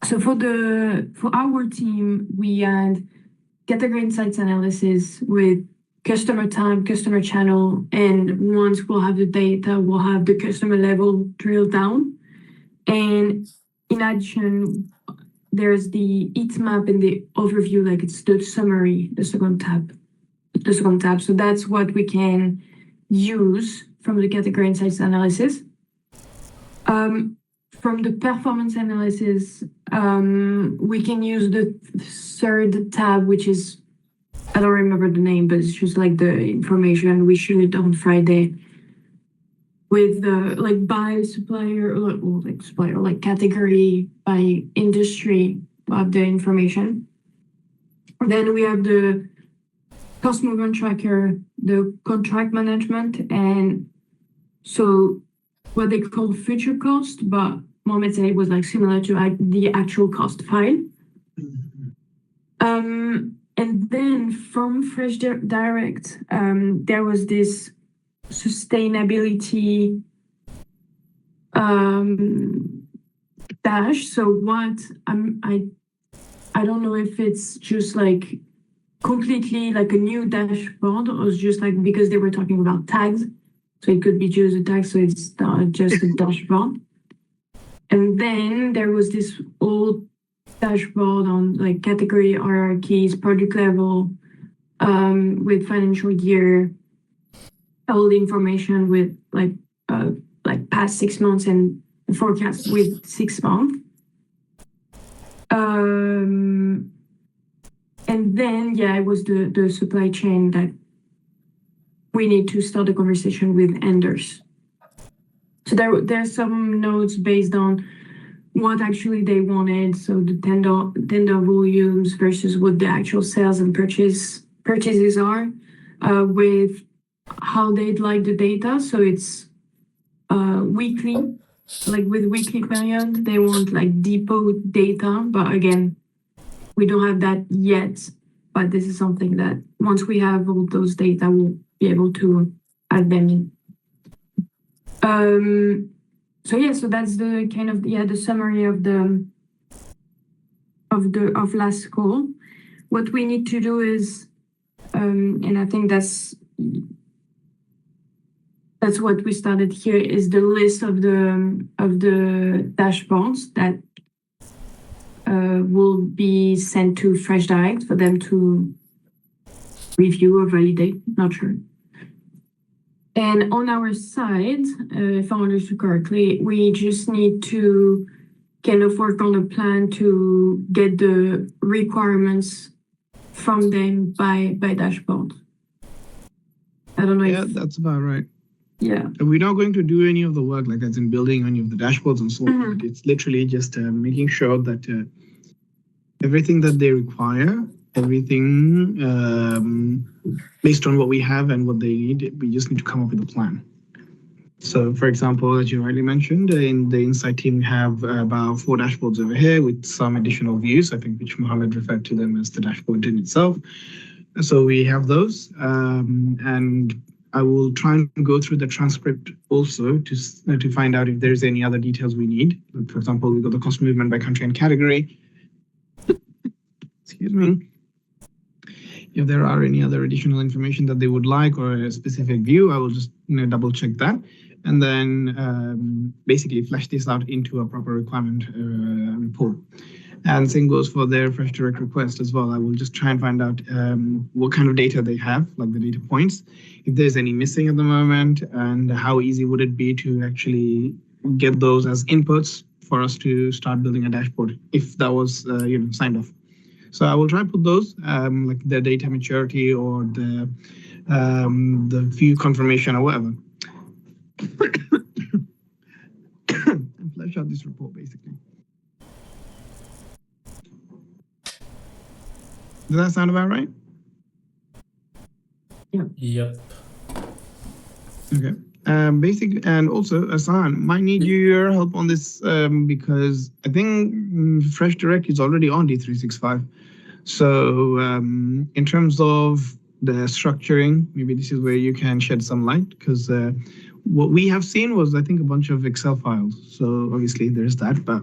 So for our team, we had category insights analysis with customer type, customer channel, and once we'll have the data, we'll have the customer level drilled down. And in addition, there's the heat map and the overview, like it's the summary, the second tab. So that's what we can use from the category insights analysis. From the performance analysis, we can use the third tab, which is, I don't remember the name, but it's just like the information we shared on Friday with like by supplier, or like supplier, like category by industry of the information. Then we have the cost movement tracker, the contract management, and so what they call future cost, but Mohamed said it was like similar to the actual cost file. And then from Fresh Direct, there was this sustainability dash. So what I don't know if it's just like completely like a new dashboard or it's just like because they were talking about tags. So it could be just a tag, so it's not just a dashboard. And then there was this old dashboard on like category hierarchies, product level, with financial year, all the information with like past 6 months and forecast with 6 months. And then it was the supply chain that we need to start a conversation with Anders. So there's some notes based on what actually they wanted. So the tender volumes versus what the actual sales and purchases are, with how they'd like the data. So it's weekly, like with weekly period, they want like depot data. But again, we don't have that yet. But this is something that once we have all those data, we'll be able to add them in. So that's the kind of the summary of last call. What we need to do is, and I think that's what we started here, is the list of the dashboards that will be sent to Fresh Direct for them to review or validate. Not sure. And on our side, if I understood correctly, we just need to kind of work on a plan to get the requirements from them by dashboard. I don't know. Yeah, that's about right. Yeah. We're not going to do any of the work, like as in building any of the dashboards and so on. It's literally just making sure that everything that they require, everything based on what we have and what they need, we just need to come up with a plan. So, for example, as you already mentioned, in the Insight team, we have about 4 dashboards over here with some additional views, I think, which Mohamed referred to them as the dashboard in itself. So we have those, and I will try and go through the transcript also to find out if there's any other details we need. For example, we've got the cost movement by country and category. Excuse me. If there are any other additional information that they would like or a specific view, I will just double check that and then basically flesh this out into a proper requirement report. And same goes for their Fresh Direct request as well. I will just try and find out what kind of data they have, like the data points, if there's any missing at the moment, and how easy would it be to actually get those as inputs for us to start building a dashboard if that was signed off. So I will try and put those, like the data maturity or the view confirmation or whatever. And flesh out this report, basically. Does that sound about right? Yeah. Yep. Okay. Basic, and also Hassan, might need your help on this because I think Fresh Direct is already on D365. So in terms of the structuring, maybe this is where you can shed some light, because what we have seen was, I think, a bunch of Excel files. So obviously there's that, but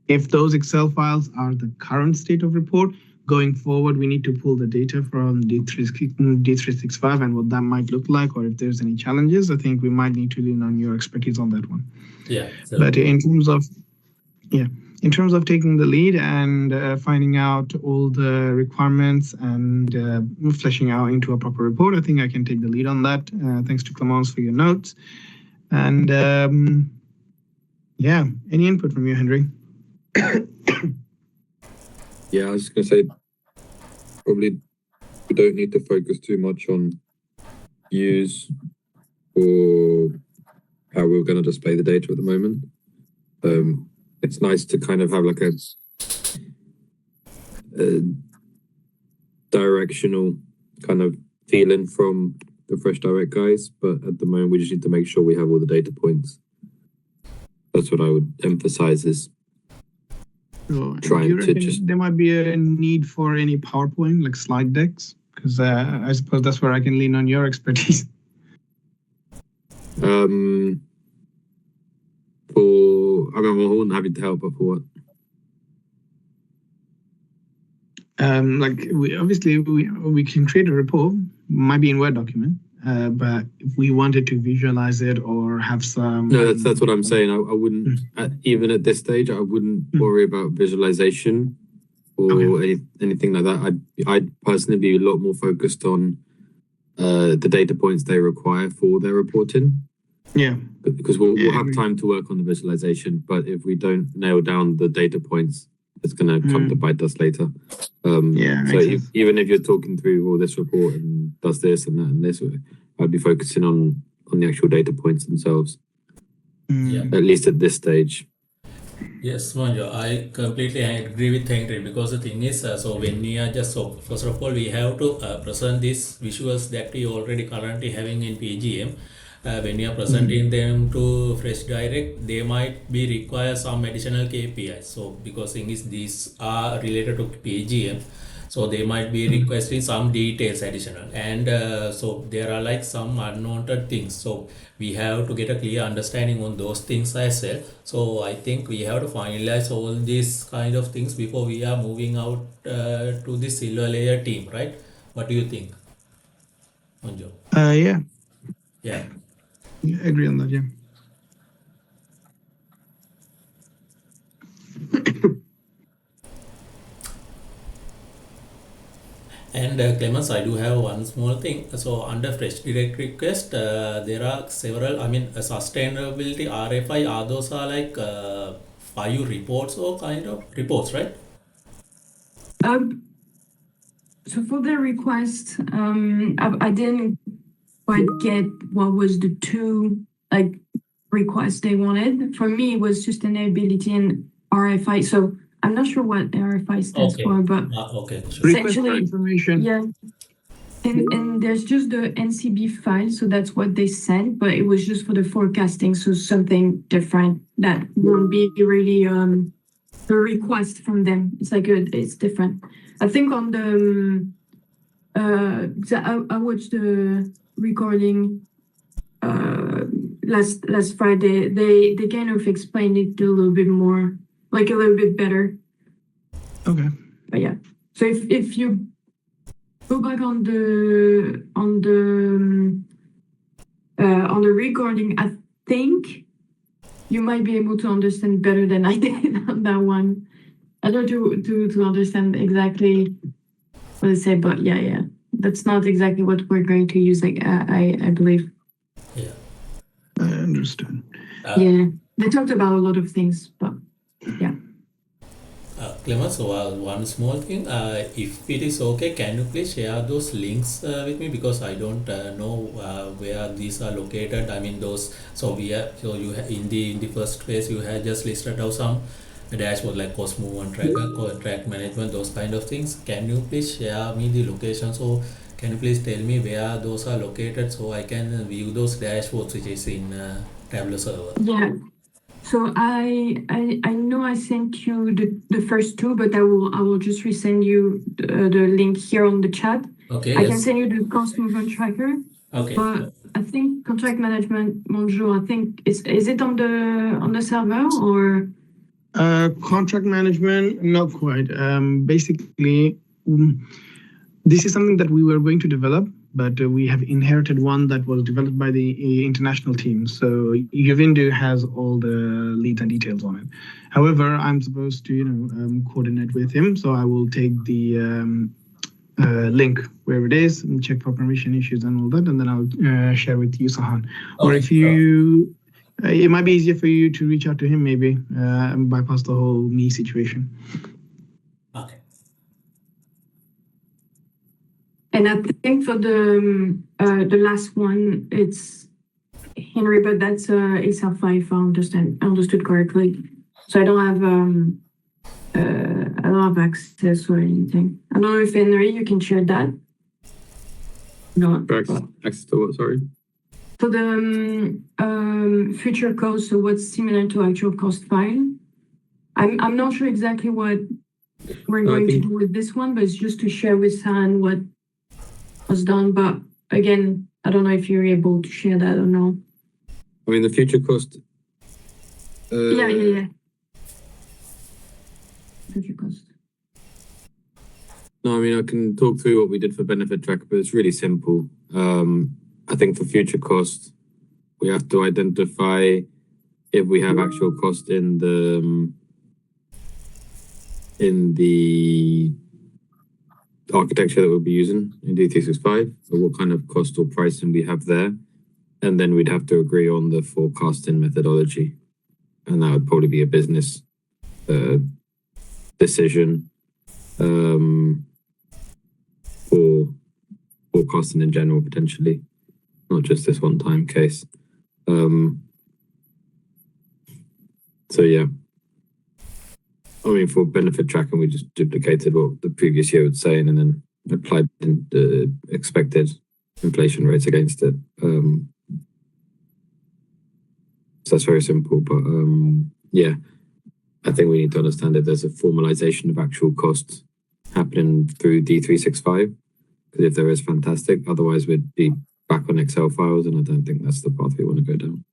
If those Excel files are the current state of report, going forward, we need to pull the data from D365 and what that might look like, or if there's any challenges, I think we might need to lean on your expertise on that one. Yeah. So But in terms of taking the lead and finding out all the requirements and fleshing out into a proper report, I think I can take the lead on that. Thanks to Clemence for your notes. And yeah, any input from you, Henry? Yeah, I was going to say, probably we don't need to focus too much on views or how we're going to display the data at the moment. It's nice to kind of have like a directional kind of feeling from the Fresh Direct guys, but at the moment we just need to make sure we have all the data points. That's what I would emphasize is So, trying do you to reckon just there might be a need for any PowerPoint, like slide decks? Because I suppose that's where I can lean on your expertise. I'm more than happy to help, but for what? Like we can create a report, might be in Word document, but if we wanted to visualize it or have some. No, that's what I'm saying. I wouldn't, even at this stage, I wouldn't worry about visualization or anything like that. I'd personally be a lot more focused on the data points they require for their reporting. Yeah. Because we'll have time to work on the visualization, but if we don't nail down the data points, it's going to come to bite us later. So even if you're talking through all this report and does this and that and this, I'd be focusing on the actual data points themselves. yeah. At least at this stage. Yes, Manjo, I completely agree with Henry, because the thing is, so when we are just, so first of all, we have to present these visuals that we already currently having in PGM. When you are presenting them to Fresh Direct, they might be require some additional KPIs. So because thing is, these are related to PGM, so they might be requesting some details additional, and so there are like some unwanted things. So we have to get a clear understanding on those things as well. So I think we have to finalize all these kind of things before we are moving out to the silver layer team, right? What do you think, Manjo? Yeah. Yeah. Yeah, I agree on that. Yeah. And Clemens, I do have one small thing. So under Fresh Direct request, there are several, I mean, sustainability RFI, are those are like 5 reports or kind of reports, right? So for the request, I didn't quite get what was the two like requests they wanted. For me, it was sustainability and RFI. So I'm not sure what RFI stands for, but Okay, sure. Request for essentially, information. yeah. And there's just the NCB file, so that's what they sent, but it was just for the forecasting, so something different that won't be really the request from them. It's like it's different. I think on the I watched the recording last Friday. They kind of explained it a little bit more, like a little bit better. Okay. But yeah, so if you go back on the recording, I think you might be able to understand better than I did on that one. I don't to understand exactly what they say, but yeah, that's not exactly what we're going to use. Like I believe. Yeah. I understand. Yeah, they talked about a lot of things, but yeah. Clemens, so one small thing, if it is okay, can you please share those links with me, because I don't know where these are located. I mean those. So you in the first phase you had just listed out some dashboard like cost movement tracker, track management, those kind of things. Can you please share me the location? So can you please tell me where those are located so I can view those dashboards which is in Tableau server? Yeah. So I know I sent you the first two, but I will just resend you the link here on the chat. Okay. I can send you the cost movement tracker. Okay. But I think contract management, Monjo, I think is it on the server or? Contract management, not quite. Basically, this is something that we were going to develop, but we have inherited one that was developed by the international team. So Yuvindu has all the leads and details on it. However, I'm supposed to, coordinate with him. So I will take the link wherever it is and check for permission issues and all that, and then I'll share with you, Sahan. Or if you, it might be easier for you to reach out to him, maybe, and bypass the whole me situation. Okay. And I think for the last one, it's Henry, but that's XL5 if I understood correctly. So I don't have access or anything. I don't know if Henry, you can share that. No. Access to what? Sorry. For the future cost, so what's similar to actual cost file. I'm not sure exactly what we're going to do with this one, but it's just to share with San what was done. But again, I don't know if you're able to share that or not. I mean, the future cost. Yeah. Future cost. No, I mean, I can talk through what we did for benefit tracker, but it's really simple. I think for future cost, we have to identify if we have actual cost in the architecture that we'll be using in D365, so what kind of cost or pricing we have there, and then we'd have to agree on the forecasting methodology, and that would probably be a business decision for forecasting in general, potentially, not just this one-time case. So yeah, I mean, for benefit tracking, we just duplicated what the previous year was saying and then applied the expected inflation rates against it. So that's very simple, but yeah, I think we need to understand that there's a formalization of actual costs happening through D365, because if there is, fantastic. Otherwise, we'd be back on Excel files, and I don't think that's the path we want to go down.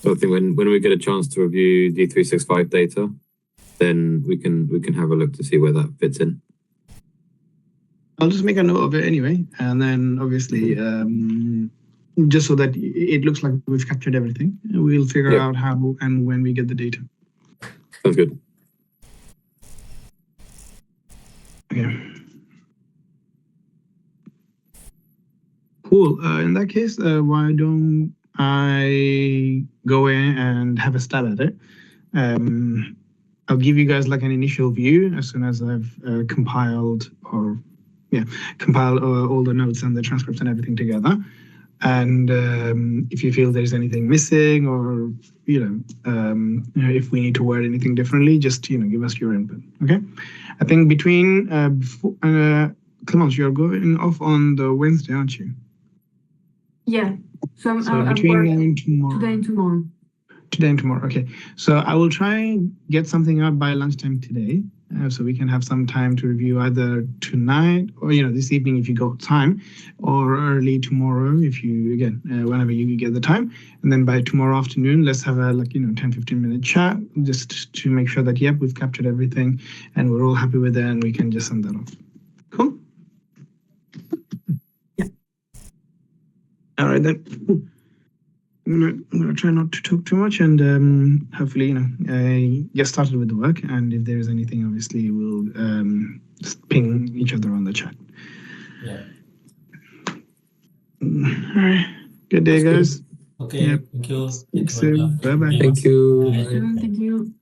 So I think when we get a chance to review D365 data, then we can have a look to see where that fits in. I'll just make a note of it anyway, and then obviously, just so that it looks like we've captured everything, we'll figure out how and when we get the data. Sounds good. Okay. Cool. In that case, why don't I go in and have a stab at it? I'll give you guys like an initial view as soon as I've compiled all the notes and the transcripts and everything together. And if you feel there's anything missing, or if we need to word anything differently, just give us your input. Okay. I think between Clemence, you're going off on the Wednesday, aren't you? Yeah. So between now and tomorrow. Today and tomorrow. Today and tomorrow. Okay. So I will try and get something out by lunchtime today, so we can have some time to review either tonight or this evening if you got time, or early tomorrow if you whenever you get the time. And then by tomorrow afternoon, let's have a 10-15 minute chat just to make sure that we've captured everything and we're all happy with it, and we can just send that off. Cool. Yeah. All right then. I'm gonna try not to talk too much, and hopefully get started with the work. And if there's anything, obviously we'll just ping each other on the chat. Yeah. All right. Good day, guys. Okay. Yep. Thank you. Bye bye. Thank you. Thank you.